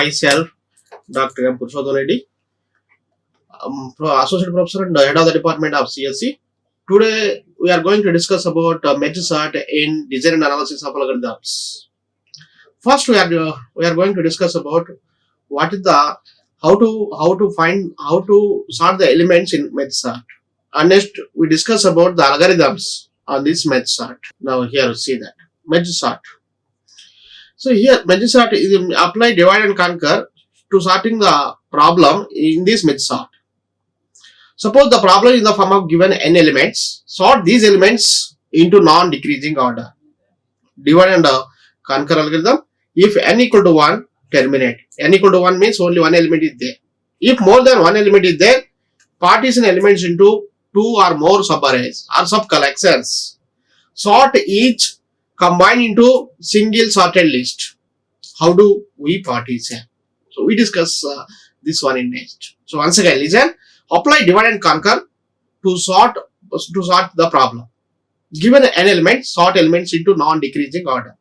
myself, Dr. M. Purushottam Reddy, Associate Professor and Head of the Department of CSE. Today, we are going to discuss about merge sort in design and analysis of algorithms. First, we are going to discuss about what is the how to sort the elements in merge sort. And next, we discuss about the algorithms on this merge sort. Now, here see that merge sort. So here merge sort is apply divide and conquer to sorting the problem in this merge sort. Suppose the problem is in the form of given n elements, sort these elements into non-decreasing order. Divide and conquer algorithm. If n equal to 1, terminate. N equal to 1 means only one element is there. If more than one element is there, partition elements into two or more subarrays or subcollections. Sort each, combine into single sorted list. How do we partition? So we discuss this one in next. So once again, listen. Apply divide and conquer to sort the problem. Given n element, sort elements into non-decreasing order.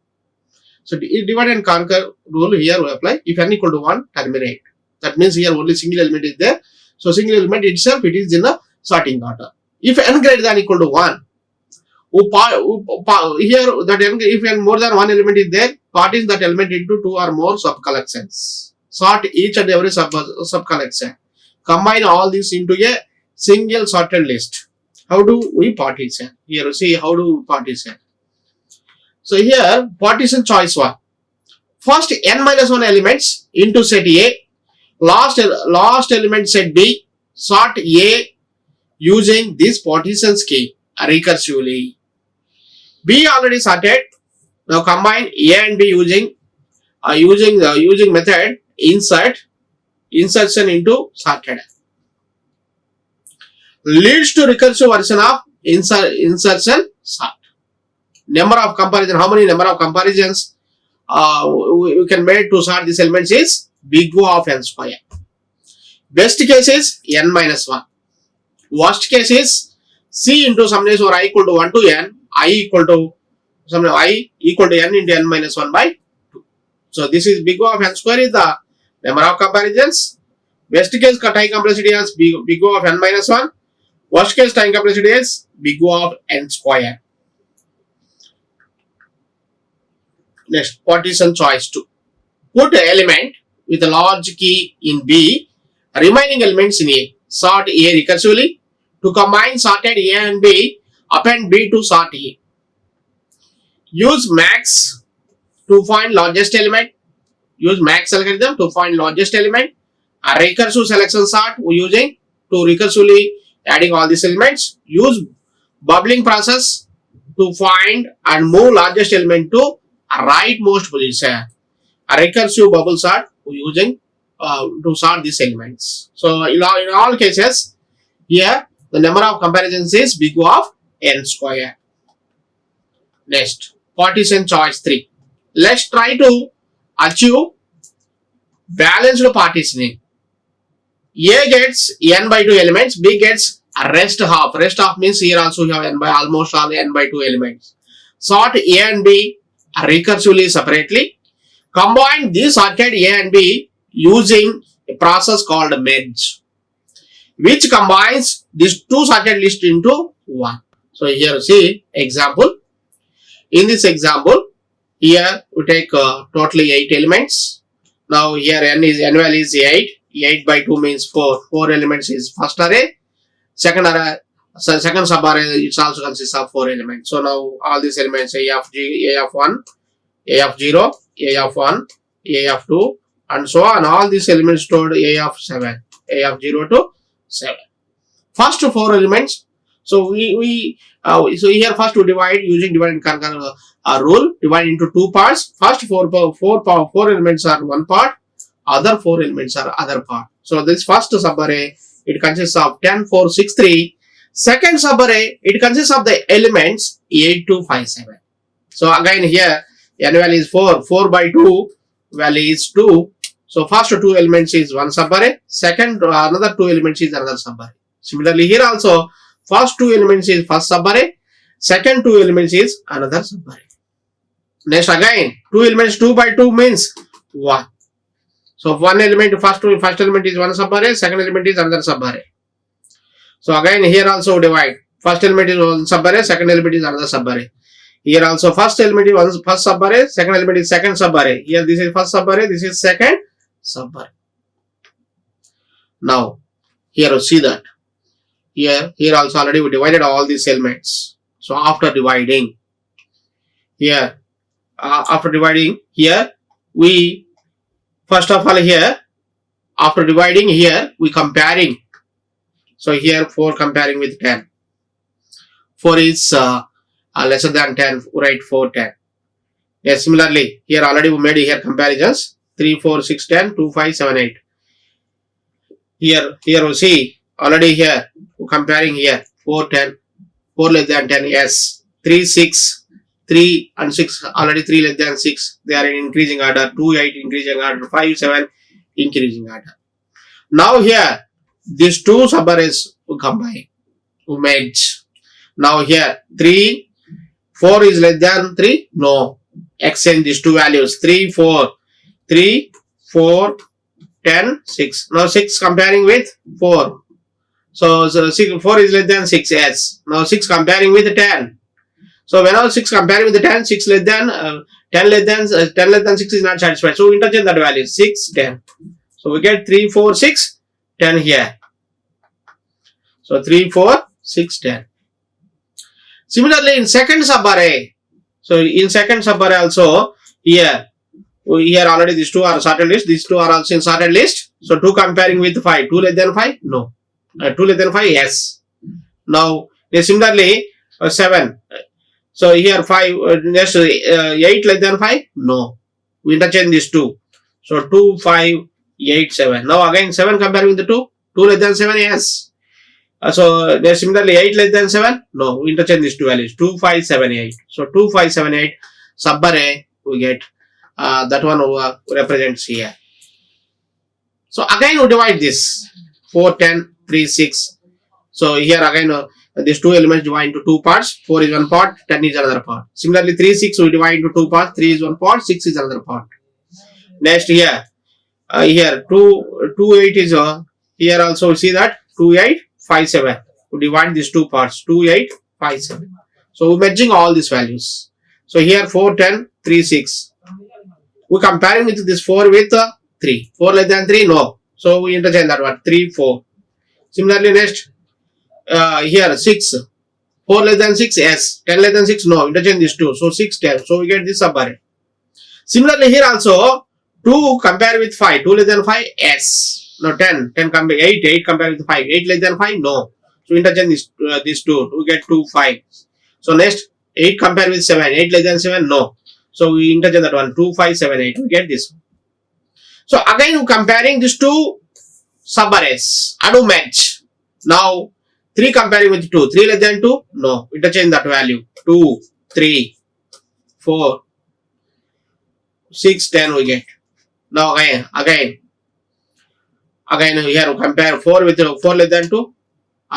So divide and conquer rule here we apply. If n equal to 1, terminate. That means here only single element is there. So single element itself it is in the sorting order. If n greater than equal to 1, here that n, if n more than one element is there, partition that element into two or more subcollections. Sort each and every subcollection. Combine all this into a single sorted list. How do we partition? Here see how do we partition. So here partition choice 1. First n-1 elements into set A. Last element set B. Sort A using this partition scheme recursively. B already sorted. Now combine A and B using method insertion into sorted. Leads to recursive version of insertion sort. Number of comparison. How many number of comparisons we can make to sort these elements is big O of n square. Best case is n-1. Worst case is C into summation over I equal to 1 to n. I equal to n into n-1 by 2. So this is big O of n square is the number of comparisons. Best case time complexity is big O of n-1. Worst case time complexity is big O of n square. Next, partition choice 2. Put element with a large key in B, remaining elements in A. Sort A recursively. To combine sorted A and B, append B to sort A. Use max to find largest element. Use max algorithm to find largest element. A recursive selection sort using to recursively adding all these elements. Use bubbling process to find and move largest element to a rightmost position. A recursive bubble sort using to sort these elements. So in all cases, here the number of comparisons is big O of n square. Next, partition choice 3. Let's try to achieve balanced partitioning. A gets n by 2 elements, B gets a rest half. Rest half means here also you have n by almost all n by 2 elements. Sort A and B recursively separately. Combine these sorted A and B using a process called merge, which combines these two sorted lists into one. So here see example. In this example, here we take totally 8 elements. Now here n value is 8. 8 by 2 means 4. 4 elements is first array. Second sub array it also consists of 4 elements. So now all these elements A of 1, A of 0, A of 1, A of 2 and so on. All these elements stored A of 7. A of 0 to 7. First 4 elements. So so here first we divide using divide and conquer rule. Divide into 2 parts. First 4 elements are one part. Other 4 elements are other part. So this first subarray it consists of 10, 4, 6, 3. Second subarray it consists of the elements 8, 2, 5, 7. So again here n value is 4. 4 by 2 value is 2. So first 2 elements is one subarray. Second another 2 elements is another subarray. Similarly here also first 2 elements is first subarray. Second 2 elements is another subarray. Next again 2 elements 2 by 2 means 1. So one element, first element is one subarray, second element is another subarray. So again here also divide. First element is one subarray, second element is another subarray. Here also first element is one first subarray, second element is second subarray. Here this is first subarray, this is second subarray. Now here you see that. Here also already we divided all these elements. So after dividing here, we first of all here after dividing here we comparing. So here 4 comparing with 10. 4 is lesser than 10. Write 4 10. Yes, similarly here already we made here comparisons 3 4 6 10 2 5 7 8. Here we see already here comparing here 4 10 4 less than 10. Yes, 3 6 3 and 6 already 3 less than 6. They are in increasing order. 2 8 increasing order. 5 7 increasing order. Now here these two subarrays will combine, will merge. Now here 3 4 is less than 3. No, exchange these two values 3 4 3 4 10 6. Now 6 comparing with 4. So 4 is less than 6. Yes. Now 6 comparing with 10. So whenever 6 comparing with the 10, 6 less than 10 less than 6 is not satisfied. So interchange that value 6 10. So we get 3 4 6 10 here. So 3 4 6 10. Similarly in second subarray. So in second subarray also here already these two are sorted list. These two are also in sorted list. So 2 comparing with 5. 2 less than 5? No. 2 less than 5? Yes. Now similarly 7. So here 5 next 8 less than 5? No. We interchange these two. So 2 5 8 7. Now again 7 comparing with the 2. 2 less than 7? Yes. So similarly 8 less than 7? No. We interchange these two values. 2 5 7 8. So 2 5 7 8 subarray we get that one represents here. So again we divide this 4 10 3 6. So here again these two elements divide into 2 parts. 4 is one part, 10 is another part. Similarly 3 6 we divide into 2 parts. 3 is one part, 6 is another part. Next here 2 8 is here also we see that 2 8 5 7. We divide these two parts 2 8 5 7. So we merging all these values. So here 4 10 3 6. We comparing with this 4 with 3. 4 less than 3? No. So we interchange that one 3 4. Similarly next here 6. 4 less than 6? Yes. 10 less than 6? No. Interchange these two. So 6 10. So we get this subarray. Similarly here also 2 compare with 5. 2 less than 5? Yes. No 10. 10 compare 8. 8 compare with 5. 8 less than 5? No. So interchange these two. We get 2 5. So next 8 compare with 7. 8 less than 7? No. So we interchange that one 2 5 7 8. We get this. So again we comparing these two subarrays. Adu match. Now 3 comparing with 2. 3 less than 2? No. Interchange that value. 2 3 4 6 10 we get. Now again here we compare 4 with 4 less than 2.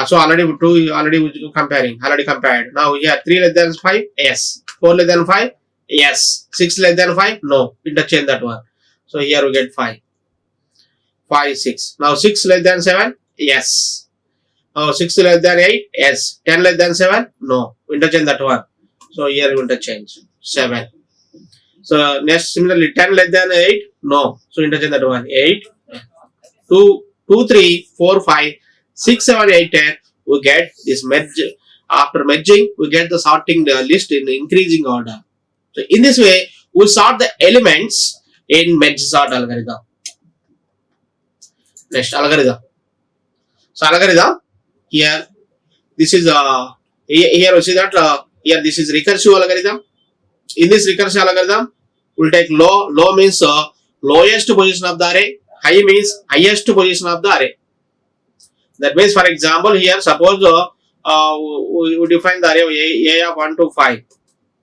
So already 2 already comparing. Already compared. Now here 3 less than 5? Yes. 4 less than 5? Yes. 6 less than 5? No. Interchange that one. So here we get 5. 5 6. Now 6 less than 7? Yes. 6 less than 8? Yes. 10 less than 7? No. Interchange that one. So here we interchange 7. So next similarly 10 less than 8? No. So interchange that one 8. 2 3 4 5 6 7 8 10. We get this merge. After merging we get the sorting the list in increasing order. So in this way we sort the elements in merge sort algorithm. Next algorithm. So algorithm here this is here we see that here this is recursive algorithm. In this recursive algorithm we'll take low means lowest position of the array, high means highest position of the array. That means for example here suppose we define the array A of 1 to 5.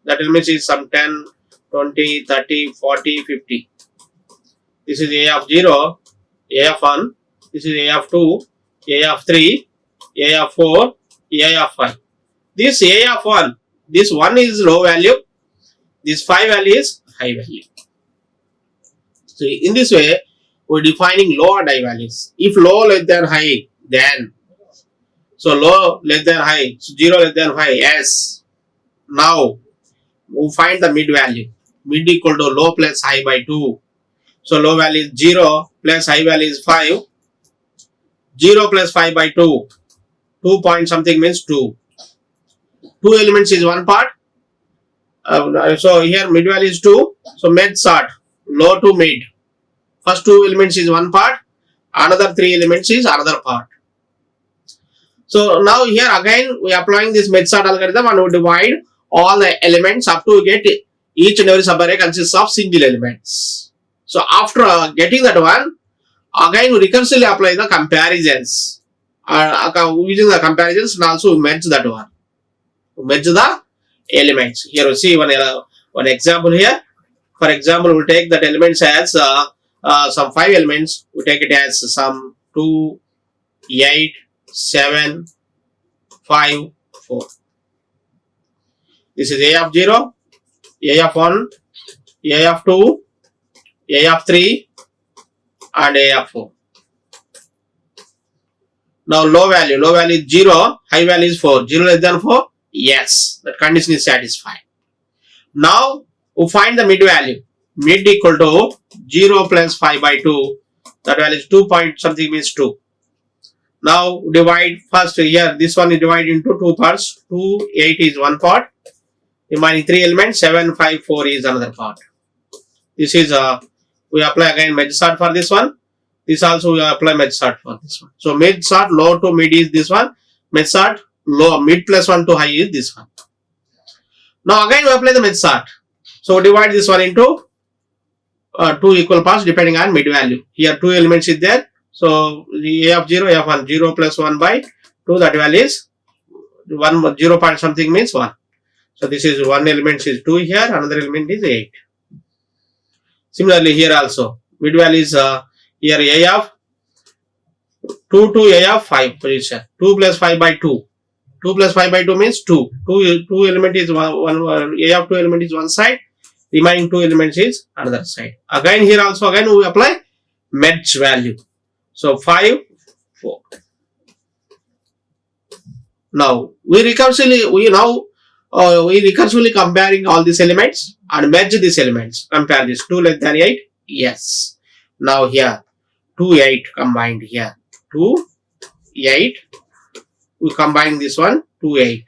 That means is some 10 20 30 40 50. This is A of 0, A of 1, this is A of 2, A of 3, A of 4, A of 5. This A of 1, this 1 is low value, this 5 value is high value. So in this way we're defining low and high values. If low less than high, then so low less than high, so 0 less than 5, yes. Now we find the mid value. Mid equal to low plus high by 2. So low value is 0 plus high value is 5. 0 plus 5 by 2. 2 point something means 2. 2 elements is one part. So here mid value is 2. So med sort low to mid. First 2 elements is one part. Another 3 elements is another part. So now here again we are applying this med sort algorithm and we divide all the elements up to get each and every subarray consists of single elements. So after getting that one, again we recursively apply the comparisons. Using the comparisons and also merge that one. Merge the elements. Here we see one example here. For example, we take that elements as some 5 elements. We take it as some 2, 8, 7, 5, 4. This is A of 0, A of 1, A of 2, A of 3 and A of 4. Now low value is 0, high value is 4. 0 less than 4, yes, that condition is satisfied. Now we find the mid value. Mid equal to 0 plus 5 by 2. That value is 2 point something means 2. Now divide first here. This one is divided into 2 parts. 2, 8 is one part. Remaining 3 elements. 7, 5, 4 is another part. This is we apply again merge sort for this one. This also we apply merge sort for this one. So merge sort low to mid is this one. Merge sort low mid plus 1 to high is this one. Now again we apply the merge sort. So divide this one into 2 equal parts depending on mid value. Here 2 elements is there. So the A of 0, A of 1, 0 plus 1 by 2, that value is 1, 0 point something means 1. So this is 1 element is 2 here, another element is 8. Similarly here also, mid value is here A of 2 to A of 5 position. 2 plus 5 by 2. 2 plus 5 by 2 means 2. 2 element is one A of 2 element is one side, remaining 2 elements is another side. Again here also again we apply merge value. So 5, 4. Now we recursively comparing all these elements and merge these elements. Compare this 2 less than 8. Yes. Now here 2, 8 combined here. 2, 8. We combine this one 2, 8.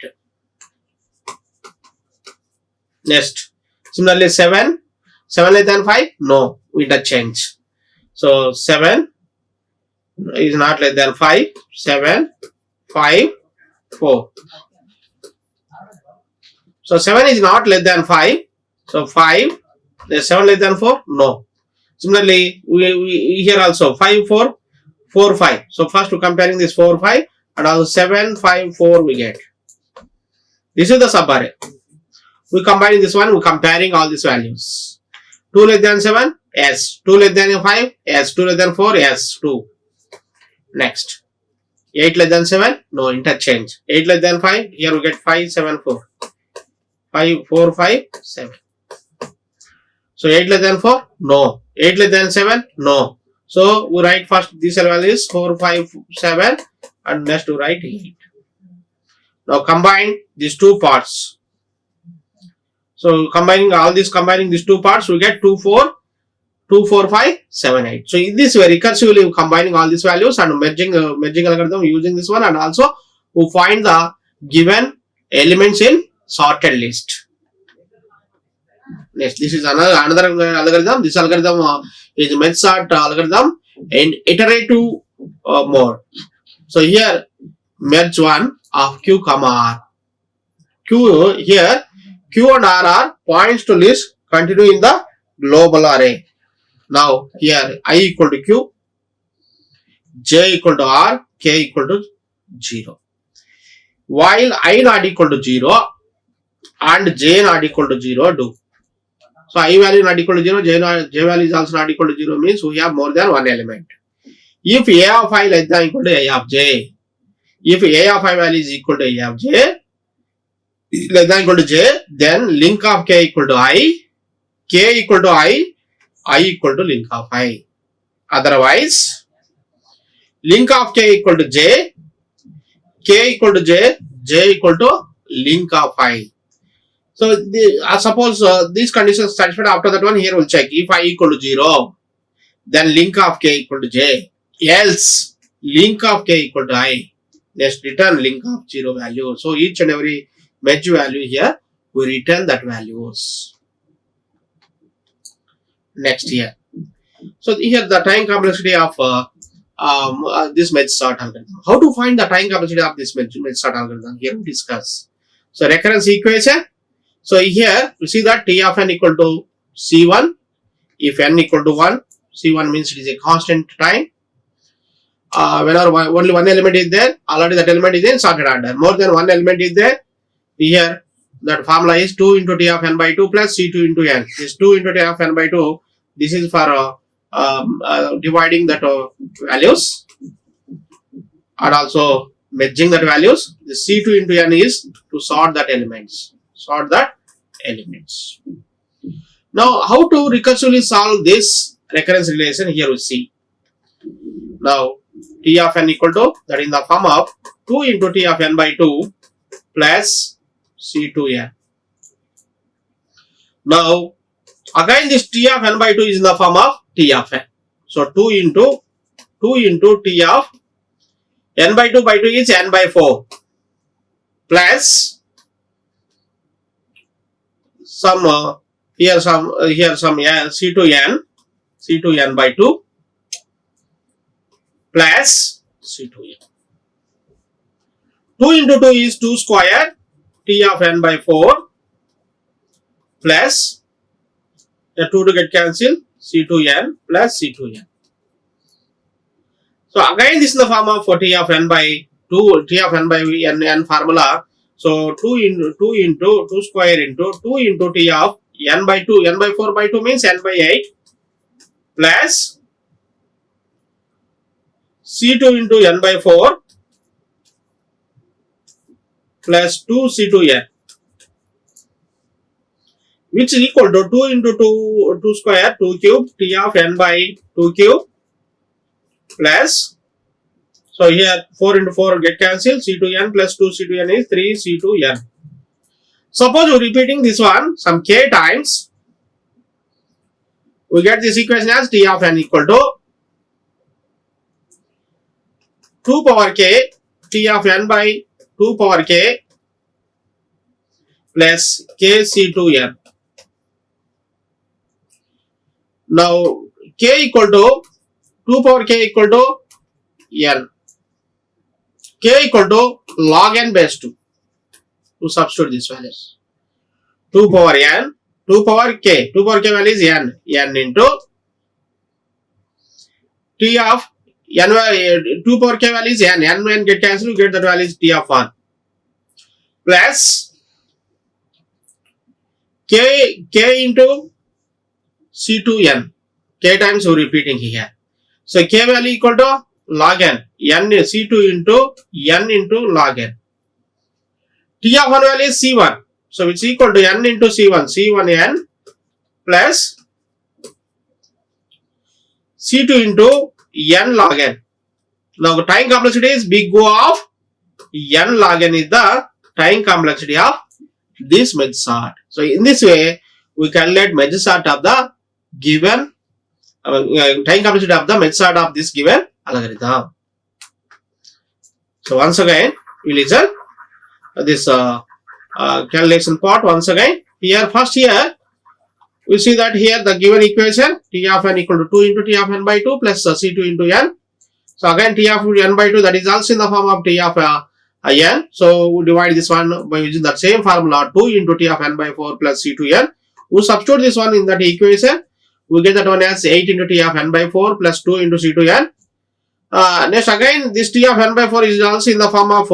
Next. Similarly 7. 7 less than 5. No. We interchange. So 7 is not less than 5. 7, 5, 4. So 7 is not less than 5. So 5. Is 7 less than 4? No. Similarly, we here also 5, 4, 4, 5. So first we comparing this 4, 5 and also 7, 5, 4 we get. This is the subarray. We combining this one, we comparing all these values. 2 less than 7? Yes. 2 less than 5? Yes. 2 less than 4? Yes. 2. Next. 8 less than 7? No, interchange. 8 less than 5? Here we get 5, 7, 4. 5, 4, 5, 7. So 8 less than 4? No. 8 less than 7? No. So we write first this value is 4, 5, 7 and next we write 8. Now combine these two parts. So combining these two parts we get 2, 4, 2, 4, 5, 7, 8. So in this way recursively combining all these values and merging algorithm using this one, and also we find the given elements in sorted list. Next, this is another algorithm. This algorithm is merge sort algorithm in iterative mode. So here merge one of Q, R. Q here Q and R are points to list continue in the global array. Now here I equal to Q, J equal to R, K equal to 0. While I not equal to 0 and J not equal to 0 do. So I value not equal to 0, J value is also not equal to 0 means we have more than one element. If A of I less than equal to A of J, if A of I value is equal to A of J less than equal to J, then link of K equal to I, K equal to I equal to link of I. Otherwise, link of k equal to j, k equal to j, j equal to link of I. So suppose these conditions satisfied. After that one, here we'll check if I equal to 0, then link of k equal to j, else link of k equal to I. Next, return link of 0 value. So each and every merge value here, we return that values. Next here. So here the time complexity of this merge sort algorithm. How to find the time complexity of this merge sort algorithm? Here we discuss. So recurrence equation. So here you see that T of n equal to C1. If n equal to 1, C1 means it is a constant time. Whenever only one element is there, already that element is in sorted order. More than one element is there, here that formula is 2 into T of n by 2 plus C2 into n. This 2 into T of n by 2, this is for dividing that values and also merging that values. The C2 into n is to sort that elements. Now, how to recursively solve this recurrence relation? Here we see. Now, T of n equal to, that in the form of 2 into T of n by 2 plus C2n. Now, again this T of n by 2 is in the form of T of n. So, 2 into T of n by 2 is n by 4 plus some here some C2n by 2 plus C2n. 2 into 2 is 2 square T of n by 4 plus the 2 to get cancelled, C2n plus C2n. So again this is the form of T of n by 2, T of n by n formula. So 2 into 2 square into 2 into T of n by 2, n by 4 by 2 means n by 8 plus C2 into n by 4 plus 2 C2n, which is equal to 2 into 2 square, 2 cube, T of n by 2 cube plus, so here 4 into 4 get cancelled, C2n plus 2 C2n is 3 C2n. Suppose we're repeating this one some k times, we get this equation as T of n equal to 2 power k T of n by 2 power k plus k C2n. Now k equal to 2 power k equal to n. K equal to log n base 2. To substitute these values. 2 power n, 2 power k. 2 power k value is n. n into T of n, 2 power k value is n. n when get cancelled, you get that value is T of 1. Plus k into C2n. K times we're repeating here. So k value equal to log n. n C2 into n into log n. T of 1 value is C1. So it's equal to n into C1. C1n plus C2 into n log n. Now time complexity is big O of n log n is the time complexity of this merge sort. So in this way, we calculate merge sort of the given time complexity of the merge sort of this given algorithm. So once again, we listen this calculation part once again. Here first here we see that here the given equation T of n equal to 2 into T of n by 2 plus C2 into n. So again T of n by 2, that is also in the form of T of n. So we divide this one by using that same formula 2 into T of n by 4 plus C2 n. We substitute this one in that equation. We get that one as 8 into T of n by 4 plus 2 into C2 n. Next again this T of n by 4 is also in the form of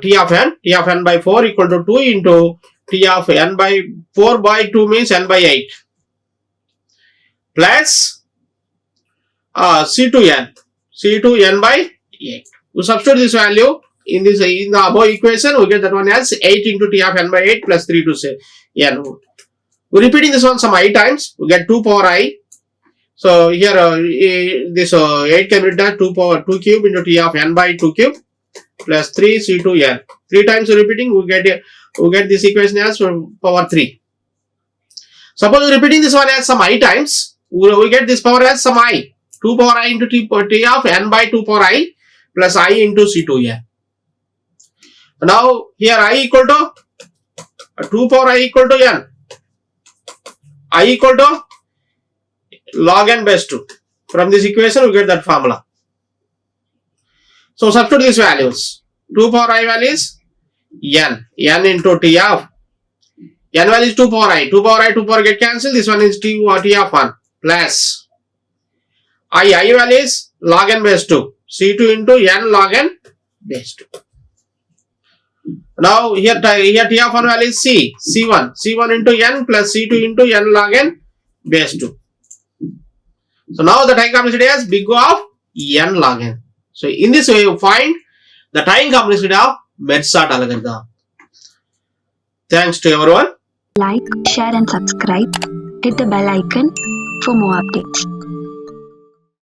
T of n by 4 equal to 2 into T of n by 4 by 2 means n by 8 plus C2n by 8. We substitute this value in the above equation. We get that one as 8 into T of n by 8 plus 3 to say n. We're repeating this one some I times. We get 2 power I So here this 8 can be written 2 power 2 cube into T of n by 2 cube plus 3 C2n. 3 times repeating, we get this equation as power 3. Suppose repeating this one as some I times, we get this power as some I. 2 power I into T of n by 2 power I plus I into C2n. Now here I equal to 2 power I equal to n. I equal to log n base 2. From this equation we get that formula. So substitute these values. 2 power I value is n into T of n value is 2 power I. 2 power I, 2 power get cancelled. This one is T of 1 plus I value is log n base 2. C2 into n log n base 2. Now here T of 1 value is C1 into n plus C2 into n log n base 2. So now the time complexity as big O of n log n. So in this way you find the time complexity of Merz-Salt algorithm. Thanks to everyone. Like, share and subscribe. Hit the bell icon for more updates.